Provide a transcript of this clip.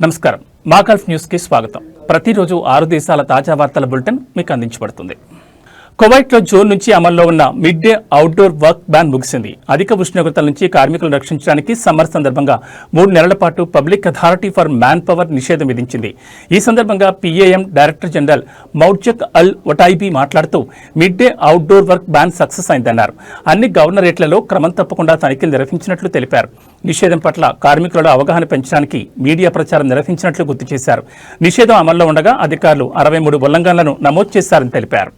నమస్కారం. మా Gulf news కి స్వాగతం. ప్రతిరోజు 6 దేశాల తాజా వార్తల బులెటిన్ మీకు అందించబడుతుంది. కువైట్లో జూన్ నుంచి అమల్లో ఉన్న mid day outdoor work ban ముగిసింది. అధిక ఉష్ణోగ్రతల నుంచి కార్మికులను రక్షించడానికి సమ్మర్ సందర్భంగా 3 నెలల పాటు public authority for man power నిషేధం విధించింది. ఈ సందర్భంగా PAM director general Marzouq Al Otaibi మాట్లాడుతూ mid day outdoor work ban success అయిందన్నారు. అన్ని గవర్నరేట్లలో క్రమం తప్పకుండా తనిఖీలు నిర్వహించినట్లు తెలిపారు. నిషేధం పట్ల కార్మికులలో అవగాహన పెంచడానికి మీడియా ప్రచారం నిర్వహించినట్లు గుర్తు చేశారు. నిషేధం అమల్లో ఉండగా అధికారులు 63 ఉల్లంఘనలను నమోదు చేశారని తెలిపారు.